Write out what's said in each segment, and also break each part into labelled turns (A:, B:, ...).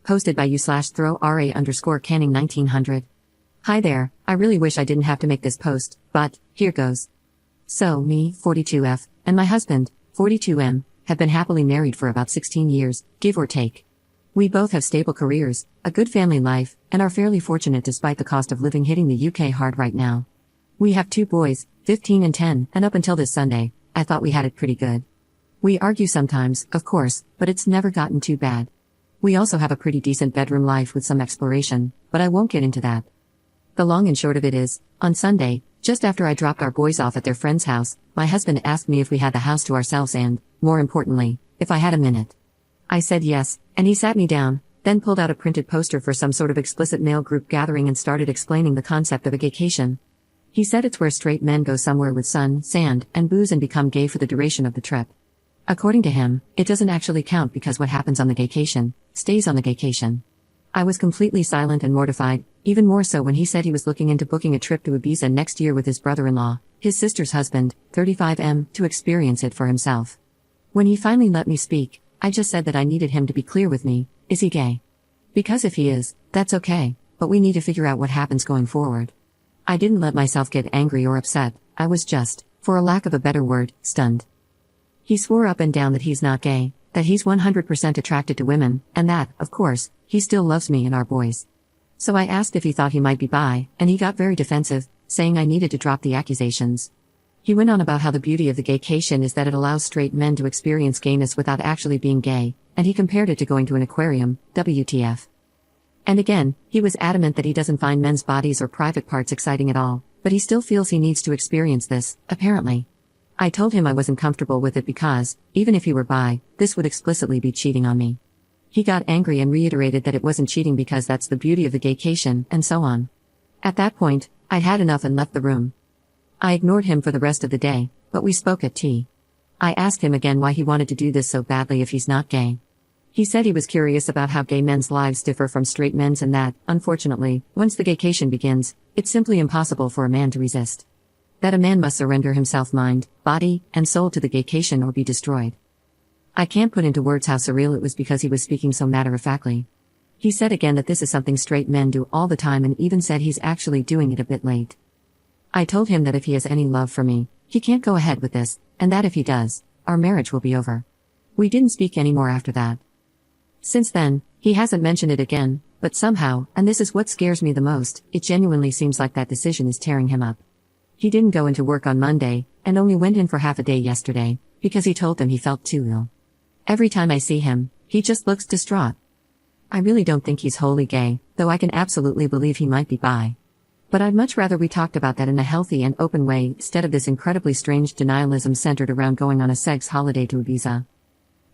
A: posted by you/throw_ra_canning 1900. Hi there, I really wish I didn't have to make this post, but, here goes. So, me, 42F, and my husband, 42M, have been happily married for about 16 years, give or take. We both have stable careers, a good family life, and are fairly fortunate despite the cost of living hitting the UK hard right now. We have 2 boys, 15 and 10, and up until this Sunday, I thought we had it pretty good. We argue sometimes, of course, but it's never gotten too bad. We also have a pretty decent bedroom life with some exploration, but I won't get into that. The long and short of it is, on Sunday, just after I dropped our boys off at their friend's house, my husband asked me if we had the house to ourselves and, more importantly, if I had a minute. I said yes, and he sat me down, then pulled out a printed poster for some sort of explicit male group gathering and started explaining the concept of a gaycation. He said it's where straight men go somewhere with sun, sand, and booze and become gay for the duration of the trip. According to him, it doesn't actually count because what happens on the gaycation, stays on the gaycation. I was completely silent and mortified, even more so when he said he was looking into booking a trip to Ibiza next year with his brother-in-law, his sister's husband, 35M, to experience it for himself. When he finally let me speak, I just said that I needed him to be clear with me, is he gay? Because if he is, that's okay, but we need to figure out what happens going forward. I didn't let myself get angry or upset, I was just, for a lack of a better word, stunned. He swore up and down that he's not gay, that he's 100% attracted to women, and that, of course, he still loves me and our boys. So I asked if he thought he might be bi, and he got very defensive, saying I needed to drop the accusations. He went on about how the beauty of the gaycation is that it allows straight men to experience gayness without actually being gay, and he compared it to going to an aquarium, WTF. And again, he was adamant that he doesn't find men's bodies or private parts exciting at all, but he still feels he needs to experience this, apparently. I told him I wasn't comfortable with it because, even if he were bi, this would explicitly be cheating on me. He got angry and reiterated that it wasn't cheating because that's the beauty of the gaycation, and so on. At that point, I'd had enough and left the room. I ignored him for the rest of the day, but we spoke at tea. I asked him again why he wanted to do this so badly if he's not gay. He said he was curious about how gay men's lives differ from straight men's and that, unfortunately, once the gaycation begins, it's simply impossible for a man to resist. That a man must surrender himself mind, body, and soul to the gaycation or be destroyed. I can't put into words how surreal it was because he was speaking so matter-of-factly. He said again that this is something straight men do all the time and even said he's actually doing it a bit late. I told him that if he has any love for me, he can't go ahead with this, and that if he does, our marriage will be over. We didn't speak anymore after that. Since then, he hasn't mentioned it again, but somehow, and this is what scares me the most, it genuinely seems like that decision is tearing him up. He didn't go into work on Monday, and only went in for half a day yesterday, because he told them he felt too ill. Every time I see him, he just looks distraught. I really don't think he's wholly gay, though I can absolutely believe he might be bi. But I'd much rather we talked about that in a healthy and open way instead of this incredibly strange denialism centered around going on a sex holiday to Ibiza.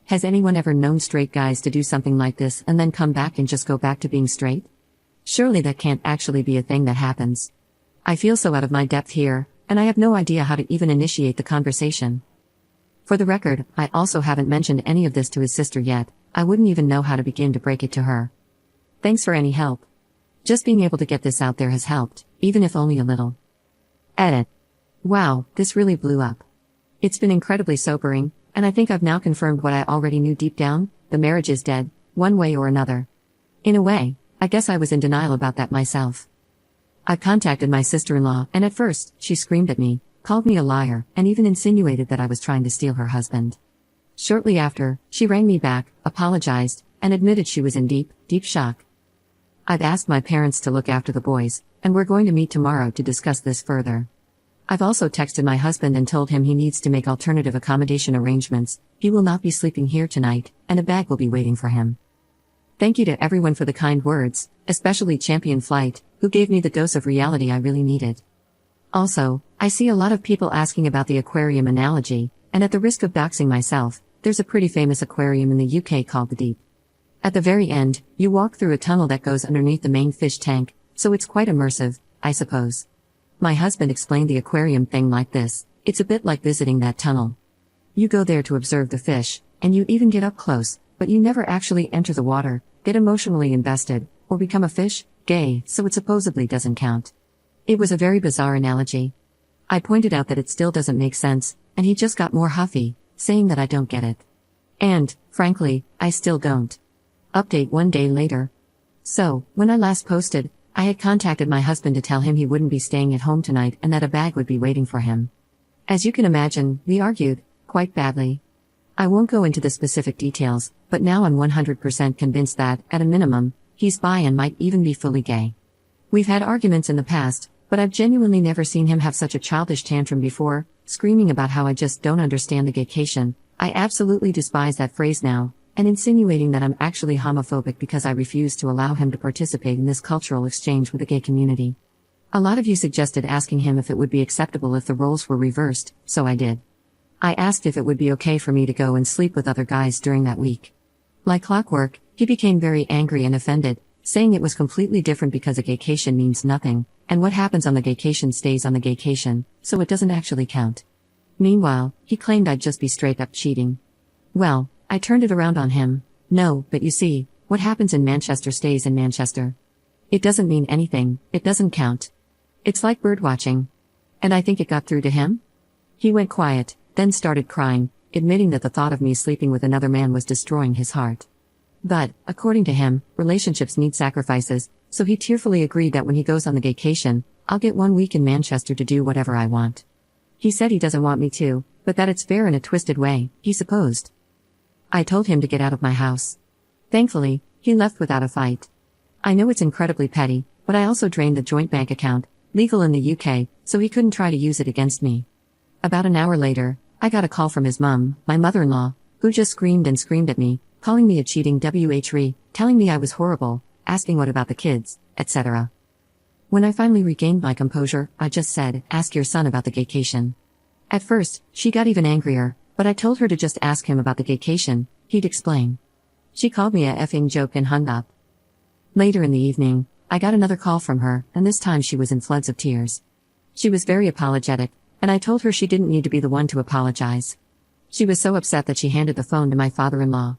A: Has anyone ever known straight guys to do something like this and then come back and just go back to being straight? Surely that can't actually be a thing that happens. I feel so out of my depth here, and I have no idea how to even initiate the conversation. For the record, I also haven't mentioned any of this to his sister yet. I wouldn't even know how to begin to break it to her. Thanks for any help. Just being able to get this out there has helped, even if only a little. Edit. Wow, this really blew up. It's been incredibly sobering, and I think I've now confirmed what I already knew deep down, the marriage is dead, one way or another. In a way, I guess I was in denial about that myself. I contacted my sister-in-law, and at first, she screamed at me, called me a liar, and even insinuated that I was trying to steal her husband. Shortly after, she rang me back, apologized, and admitted she was in deep, deep shock. I've asked my parents to look after the boys, and we're going to meet tomorrow to discuss this further. I've also texted my husband and told him he needs to make alternative accommodation arrangements. He will not be sleeping here tonight, and a bag will be waiting for him. Thank you to everyone for the kind words, especially Champion Flight, who gave me the dose of reality I really needed. Also, I see a lot of people asking about the aquarium analogy, and at the risk of doxing myself, there's a pretty famous aquarium in the UK called the Deep. At the very end, you walk through a tunnel that goes underneath the main fish tank, so it's quite immersive, I suppose. My husband explained the aquarium thing like this: it's a bit like visiting that tunnel. You go there to observe the fish, and you even get up close, but you never actually enter the water, get emotionally invested, or become a fish, gay, so it supposedly doesn't count. It was a very bizarre analogy. I pointed out that it still doesn't make sense, and he just got more huffy, saying that I don't get it. And, frankly, I still don't. Update 1 day later. So, when I last posted, I had contacted my husband to tell him he wouldn't be staying at home tonight and that a bag would be waiting for him. As you can imagine, we argued, quite badly. I won't go into the specific details, but now I'm 100% convinced that, at a minimum, he's bi and might even be fully gay. We've had arguments in the past, but I've genuinely never seen him have such a childish tantrum before, screaming about how I just don't understand the gaycation. I absolutely despise that phrase now, and insinuating that I'm actually homophobic because I refuse to allow him to participate in this cultural exchange with the gay community. A lot of you suggested asking him if it would be acceptable if the roles were reversed, so I did. I asked if it would be okay for me to go and sleep with other guys during that week. Like clockwork, he became very angry and offended, saying it was completely different because a gaycation means nothing, and what happens on the gaycation stays on the gaycation, so it doesn't actually count. Meanwhile, he claimed I'd just be straight up cheating. Well, I turned it around on him. No, but you see, what happens in Manchester stays in Manchester. It doesn't mean anything, it doesn't count. It's like birdwatching. And I think it got through to him? He went quiet, then started crying, admitting that the thought of me sleeping with another man was destroying his heart. But, according to him, relationships need sacrifices, so he tearfully agreed that when he goes on the gaycation, I'll get 1 week in Manchester to do whatever I want. He said he doesn't want me to, but that it's fair in a twisted way, he supposed. I told him to get out of my house. Thankfully, he left without a fight. I know it's incredibly petty, but I also drained the joint bank account, legal in the UK, so he couldn't try to use it against me. About an hour later, I got a call from his mum, my mother-in-law, who just screamed and screamed at me, calling me a cheating WHRE, telling me I was horrible, asking what about the kids, etc. When I finally regained my composure, I just said, ask your son about the gaycation. At first, she got even angrier, but I told her to just ask him about the gaycation, he'd explain. She called me a effing joke and hung up. Later in the evening, I got another call from her, and this time she was in floods of tears. She was very apologetic, and I told her she didn't need to be the one to apologize. She was so upset that she handed the phone to my father-in-law.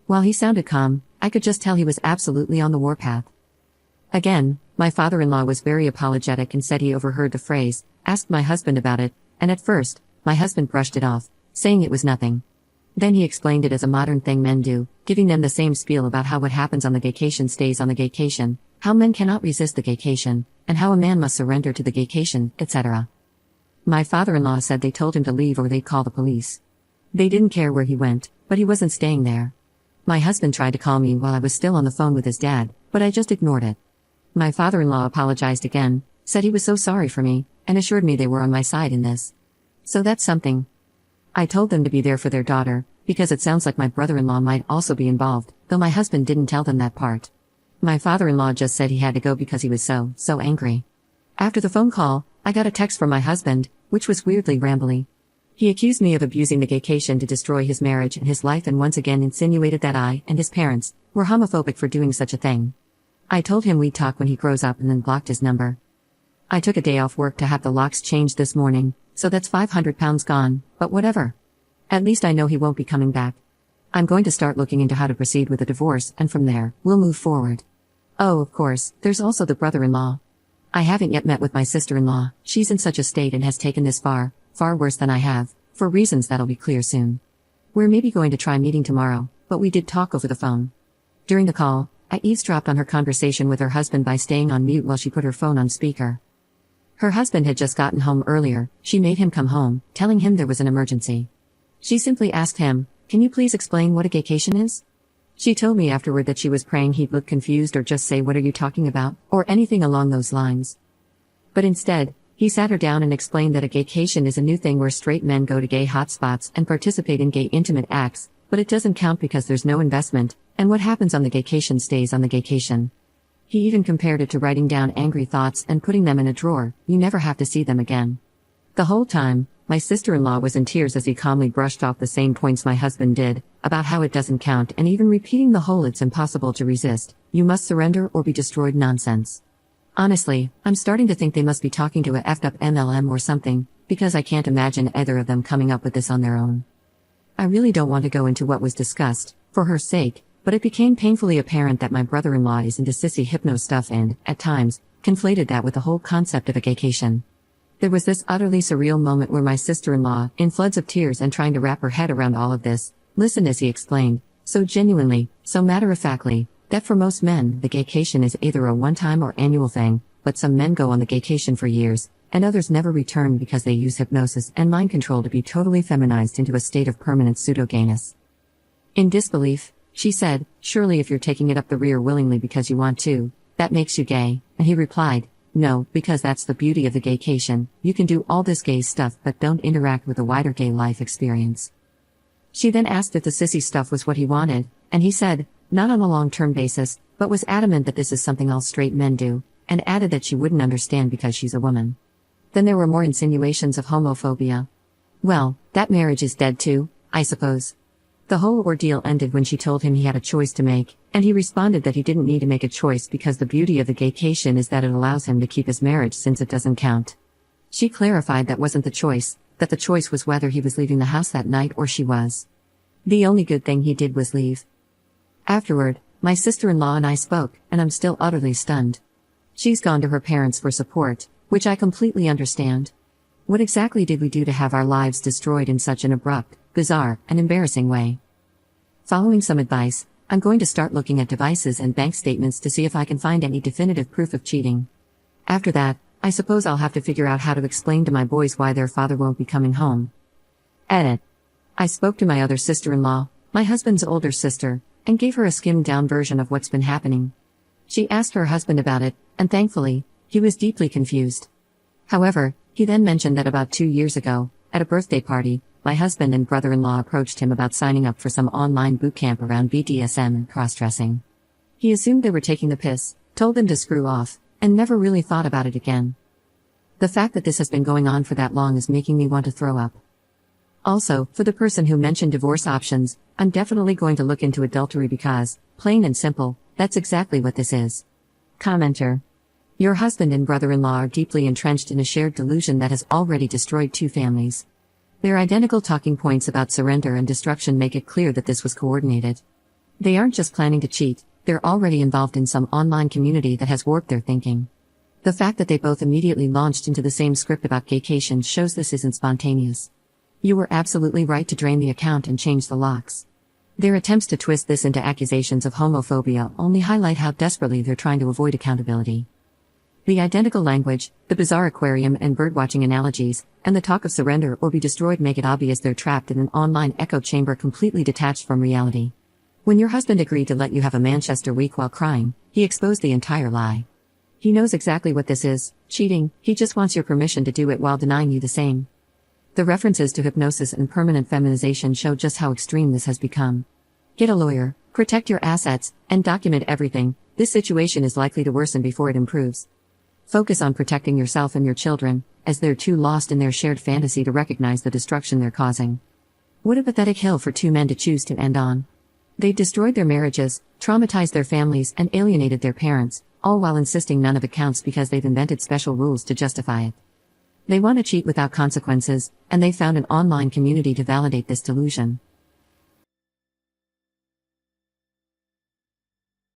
A: While he sounded calm, I could just tell he was absolutely on the warpath. Again, my father-in-law was very apologetic and said he overheard the phrase, asked my husband about it, and at first, my husband brushed it off, saying it was nothing. Then he explained it as a modern thing men do, giving them the same spiel about how what happens on the gaycation stays on the gaycation, how men cannot resist the gaycation, and how a man must surrender to the gaycation, etc. My father-in-law said they told him to leave or they'd call the police. They didn't care where he went, but he wasn't staying there. My husband tried to call me while I was still on the phone with his dad, but I just ignored it. My father-in-law apologized again, said he was so sorry for me, and assured me they were on my side in this. So that's something. I told them to be there for their daughter, because it sounds like my brother-in-law might also be involved, though my husband didn't tell them that part. My father-in-law just said he had to go because he was so angry. After the phone call, I got a text from my husband, which was weirdly rambly. He accused me of abusing the gaycation to destroy his marriage and his life and once again insinuated that I, and his parents, were homophobic for doing such a thing. I told him we'd talk when he grows up and then blocked his number. I took a day off work to have the locks changed this morning, so that's £500 gone, but whatever. At least I know he won't be coming back. I'm going to start looking into how to proceed with a divorce and from there, we'll move forward. Oh, of course, there's also the brother-in-law. I haven't yet met with my sister-in-law, she's in such a state and has taken this far worse than I have, for reasons that'll be clear soon. We're maybe going to try meeting tomorrow, but we did talk over the phone. During the call, I eavesdropped on her conversation with her husband by staying on mute while she put her phone on speaker. Her husband had just gotten home earlier, she made him come home, telling him there was an emergency. She simply asked him, "Can you please explain what a gaycation is?" She told me afterward that she was praying he'd look confused or just say "what are you talking about?" or anything along those lines. But instead, he sat her down and explained that a gaycation is a new thing where straight men go to gay hotspots and participate in gay intimate acts, but it doesn't count because there's no investment, and what happens on the gaycation stays on the gaycation. He even compared it to writing down angry thoughts and putting them in a drawer, you never have to see them again. The whole time, my sister-in-law was in tears as he calmly brushed off the same points my husband did, about how it doesn't count and even repeating the whole "it's impossible to resist, you must surrender or be destroyed" nonsense. Honestly, I'm starting to think they must be talking to a effed up MLM or something, because I can't imagine either of them coming up with this on their own. I really don't want to go into what was discussed, for her sake, but it became painfully apparent that my brother-in-law is into sissy hypno stuff and, at times, conflated that with the whole concept of a gaycation. There was this utterly surreal moment where my sister-in-law, in floods of tears and trying to wrap her head around all of this, listened as he explained, So genuinely, so matter-of-factly, that for most men, the gaycation is either a one-time or annual thing, but some men go on the gaycation for years, and others never return because they use hypnosis and mind control to be totally feminized into a state of permanent pseudo-gayness. In disbelief, she said, "Surely if you're taking it up the rear willingly because you want to, that makes you gay," and he replied, "No, because that's the beauty of the gaycation, you can do all this gay stuff but don't interact with the wider gay life experience." She then asked if the sissy stuff was what he wanted, and he said, not on a long-term basis, but was adamant that this is something all straight men do, and added that she wouldn't understand because she's a woman. Then there were more insinuations of homophobia. Well, that marriage is dead too, I suppose. The whole ordeal ended when she told him he had a choice to make, and he responded that he didn't need to make a choice because the beauty of the gaycation is that it allows him to keep his marriage since it doesn't count. She clarified that wasn't the choice, that the choice was whether he was leaving the house that night or she was. The only good thing he did was leave. Afterward, my sister-in-law and I spoke, and I'm still utterly stunned. She's gone to her parents for support, which I completely understand. What exactly did we do to have our lives destroyed in such an abrupt, bizarre, and embarrassing way? Following some advice, I'm going to start looking at devices and bank statements to see if I can find any definitive proof of cheating. After that, I suppose I'll have to figure out how to explain to my boys why their father won't be coming home. Edit. I spoke to my other sister-in-law, my husband's older sister, and gave her a skimmed-down version of what's been happening. She asked her husband about it, and thankfully, he was deeply confused. However, he then mentioned that about 2 years ago, at a birthday party, my husband and brother-in-law approached him about signing up for some online boot camp around BDSM and cross-dressing. He assumed they were taking the piss, told them to screw off, and never really thought about it again. The fact that this has been going on for that long is making me want to throw up. Also, for the person who mentioned divorce options, I'm definitely going to look into adultery because, plain and simple, that's exactly what this is. Commenter. Your husband and brother-in-law are deeply entrenched in a shared delusion that has already destroyed 2 families. Their identical talking points about surrender and destruction make it clear that this was coordinated. They aren't just planning to cheat, they're already involved in some online community that has warped their thinking. The fact that they both immediately launched into the same script about gaycation shows this isn't spontaneous. You were absolutely right to drain the account and change the locks. Their attempts to twist this into accusations of homophobia only highlight how desperately they're trying to avoid accountability. The identical language, the bizarre aquarium and birdwatching analogies, and the talk of surrender or be destroyed make it obvious they're trapped in an online echo chamber completely detached from reality. When your husband agreed to let you have a Manchester week while crying, he exposed the entire lie. He knows exactly what this is, cheating, he just wants your permission to do it while denying you the same. The references to hypnosis and permanent feminization show just how extreme this has become. Get a lawyer, protect your assets, and document everything. This situation is likely to worsen before it improves. Focus on protecting yourself and your children, as they're too lost in their shared fantasy to recognize the destruction they're causing. What a pathetic hill for 2 men to choose to end on. They've destroyed their marriages, traumatized their families, and alienated their parents, all while insisting none of it counts because they've invented special rules to justify it. They want to cheat without consequences, and they found an online community to validate this delusion.